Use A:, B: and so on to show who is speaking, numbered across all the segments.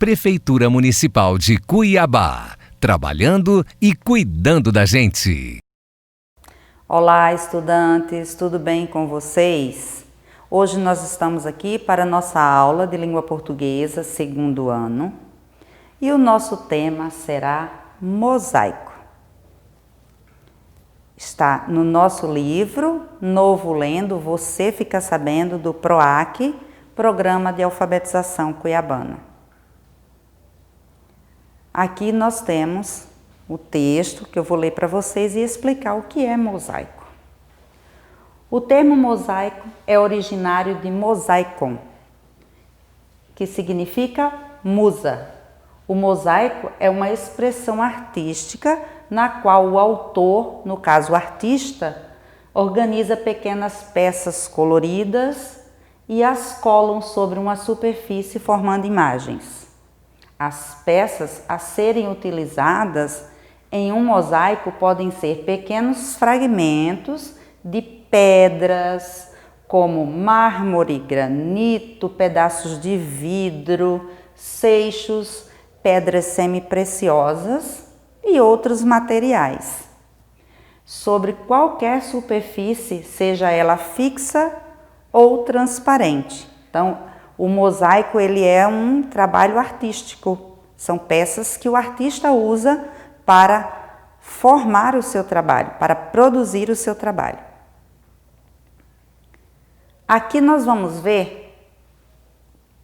A: Prefeitura Municipal de Cuiabá, trabalhando e cuidando da gente.
B: Olá, estudantes, tudo bem com vocês? Hoje nós estamos aqui para a nossa aula de língua portuguesa, segundo ano, e o nosso tema será mosaico. Está no nosso livro Novo Lendo, Você Fica Sabendo, do PROAC, Programa de Alfabetização Cuiabana. Aqui nós temos o texto que eu vou ler para vocês e explicar o que é mosaico. O termo mosaico é originário de mosaikon, que significa musa. O mosaico é uma expressão artística na qual o autor, no caso o artista, organiza pequenas peças coloridas e as colam sobre uma superfície formando imagens. As peças a serem utilizadas em um mosaico podem ser pequenos fragmentos de pedras, como mármore, granito, pedaços de vidro, seixos, pedras semipreciosas e outros materiais. Sobre qualquer superfície, seja ela fixa ou transparente. Então, o mosaico ele é um trabalho artístico. São peças que o artista usa para formar o seu trabalho, para produzir o seu trabalho. Aqui nós vamos ver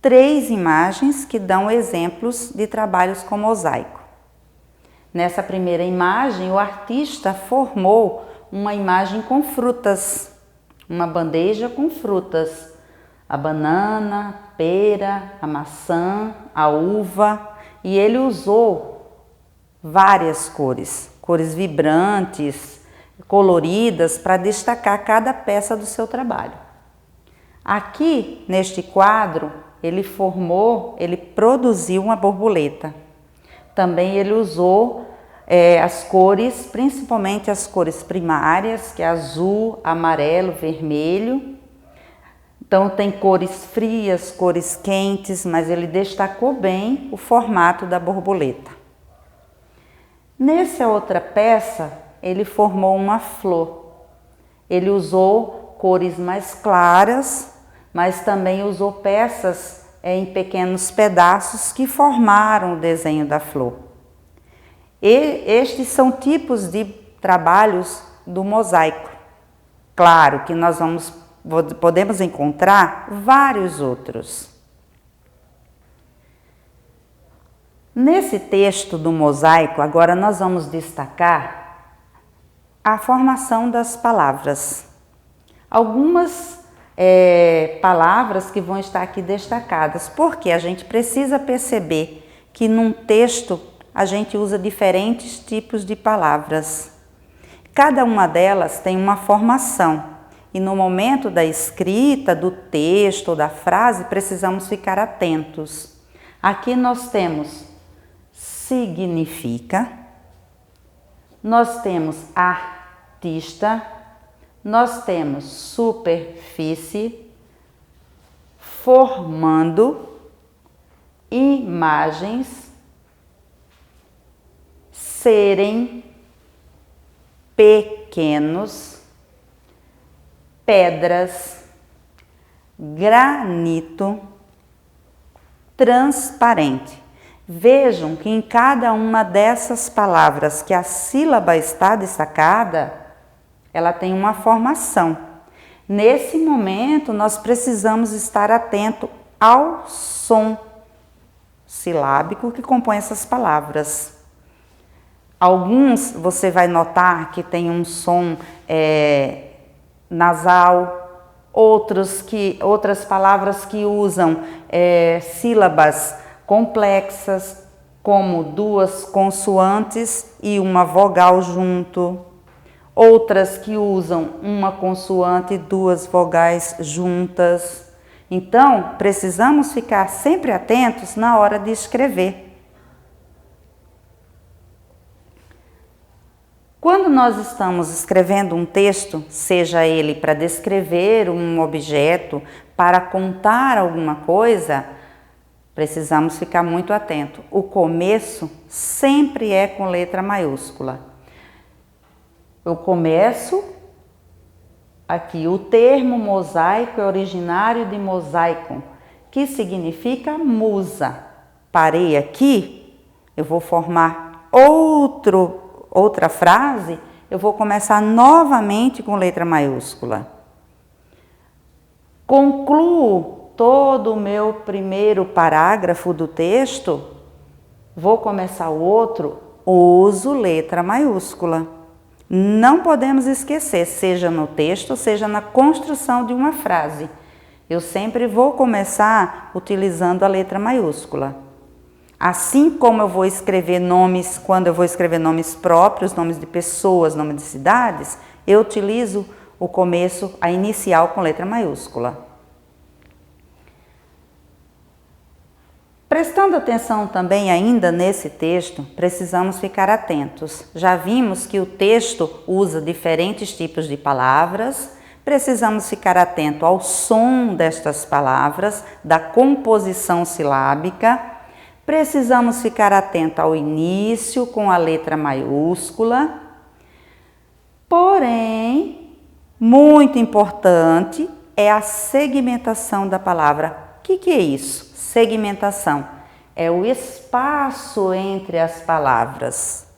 B: 3 imagens que dão exemplos de trabalhos com mosaico. Nessa primeira imagem, o artista formou uma imagem com frutas, uma bandeja com frutas, a banana, a pera, a maçã, a uva, e ele usou várias cores vibrantes, coloridas, para destacar cada peça do seu trabalho. Aqui, neste quadro, ele produziu uma borboleta. Também ele usou as cores, principalmente as cores primárias, que é azul, amarelo, vermelho. Então tem cores frias, cores quentes, mas ele destacou bem o formato da borboleta. Nessa outra peça, ele formou uma flor. Ele usou cores mais claras, mas também usou peças em pequenos pedaços que formaram o desenho da flor. E estes são tipos de trabalhos do mosaico. Claro que nós podemos encontrar vários outros. Nesse texto do mosaico, agora nós vamos destacar a formação das palavras. Algumas palavras que vão estar aqui destacadas, porque a gente precisa perceber que num texto a gente usa diferentes tipos de palavras. Cada uma delas tem uma formação. E no momento da escrita, do texto ou da frase, precisamos ficar atentos. Aqui nós temos significa, nós temos artista, nós temos superfície, formando, imagens, serem, pequenos, pedras, granito, transparente. Vejam que em cada uma dessas palavras que a sílaba está destacada, ela tem uma formação. Nesse momento, nós precisamos estar atento ao som silábico que compõe essas palavras. Alguns você vai notar que tem um som nasal, outras palavras que usam sílabas complexas, como 2 consoantes e uma vogal junto. Outras que usam uma consoante e 2 vogais juntas. Então, precisamos ficar sempre atentos na hora de escrever. Quando nós estamos escrevendo um texto, seja ele para descrever um objeto, para contar alguma coisa, Precisamos ficar muito atento. O começo sempre é com letra maiúscula. Eu começo aqui, o termo mosaico é originário de mosaicon, que significa musa. Parei aqui, eu vou formar outra frase, eu vou começar novamente com letra maiúscula. Concluo todo o meu primeiro parágrafo do texto, vou começar o outro, uso letra maiúscula. Não podemos esquecer, seja no texto, seja na construção de uma frase. Eu sempre vou começar utilizando a letra maiúscula. Assim como eu vou escrever nomes, quando eu vou escrever nomes próprios, nomes de pessoas, nomes de cidades, eu utilizo o começo, a inicial com letra maiúscula. Prestando atenção também ainda nesse texto, precisamos ficar atentos. Já vimos que o texto usa diferentes tipos de palavras, precisamos ficar atento ao som destas palavras, da composição silábica, precisamos ficar atento ao início com a letra maiúscula. Porém, muito importante é a segmentação da palavra. O que é isso? Segmentação é o espaço entre as palavras,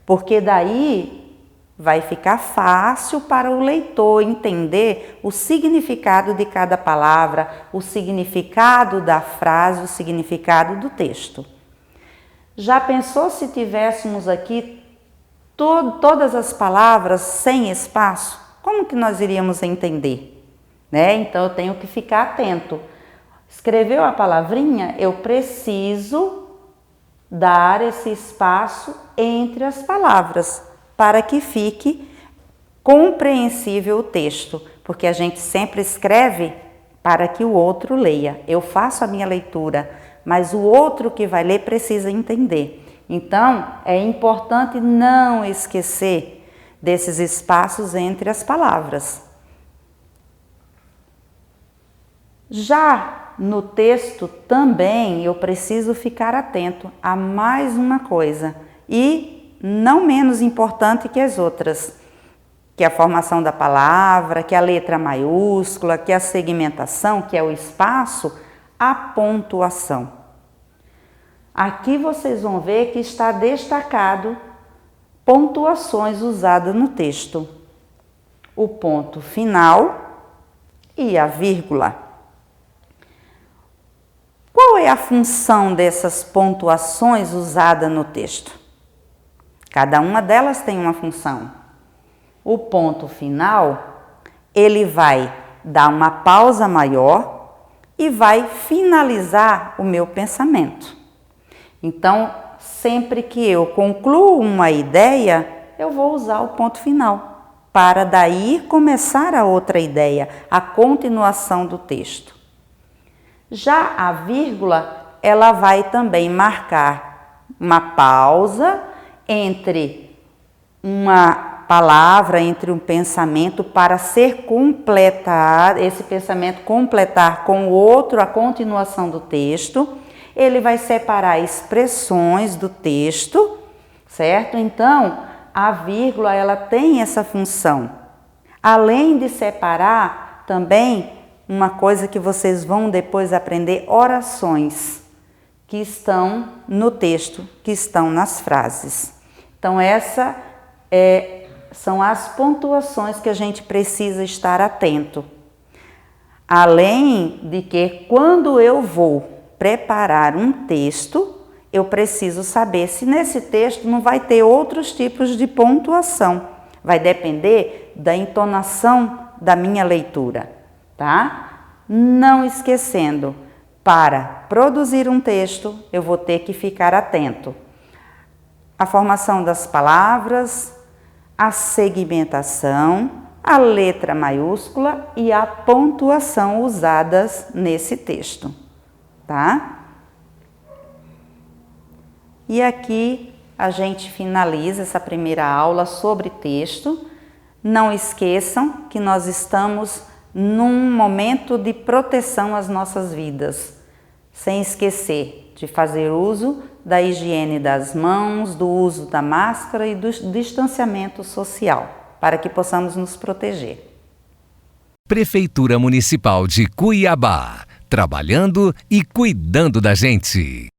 B: porque daí vai ficar fácil para o leitor entender o significado de cada palavra, o significado da frase, o significado do texto. Já pensou se tivéssemos aqui todas as palavras sem espaço? Como que nós iríamos entender? Então eu tenho que ficar atento. Escreveu a palavrinha, eu preciso dar esse espaço entre as palavras para que fique compreensível o texto, porque a gente sempre escreve para que o outro leia. Eu faço a minha leitura, mas o outro que vai ler precisa entender. Então, é importante não esquecer desses espaços entre as palavras. Já no texto também eu preciso ficar atento a mais uma coisa, e não menos importante que as outras, que a formação da palavra, que a letra maiúscula, que a segmentação, que é o espaço, a pontuação. Aqui vocês vão ver que está destacado pontuações usadas no texto. O ponto final e a vírgula. Qual é a função dessas pontuações usadas no texto? Cada uma delas tem uma função. O ponto final, ele vai dar uma pausa maior e vai finalizar o meu pensamento. Então, sempre que eu concluo uma ideia, eu vou usar o ponto final, para daí começar a outra ideia, a continuação do texto. Já a vírgula, ela vai também marcar uma pausa entre uma palavra, entre um pensamento, para ser completado, esse pensamento completar com o outro a continuação do texto. Ele vai separar expressões do texto, certo? Então, a vírgula, ela tem essa função. Além de separar, também, uma coisa que vocês vão depois aprender, orações que estão no texto, que estão nas frases. Então, são as pontuações que a gente precisa estar atento. Além de que, quando eu vou preparar um texto, eu preciso saber se nesse texto não vai ter outros tipos de pontuação. Vai depender da entonação da minha leitura, tá? Não esquecendo, para produzir um texto, eu vou ter que ficar atento. A formação das palavras, a segmentação, a letra maiúscula e a pontuação usadas nesse texto, tá? E aqui a gente finaliza essa primeira aula sobre texto. Não esqueçam que nós estamos num momento de proteção às nossas vidas. Sem esquecer, de fazer uso da higiene das mãos, do uso da máscara e do distanciamento social, para que possamos nos proteger.
A: Prefeitura Municipal de Cuiabá, trabalhando e cuidando da gente.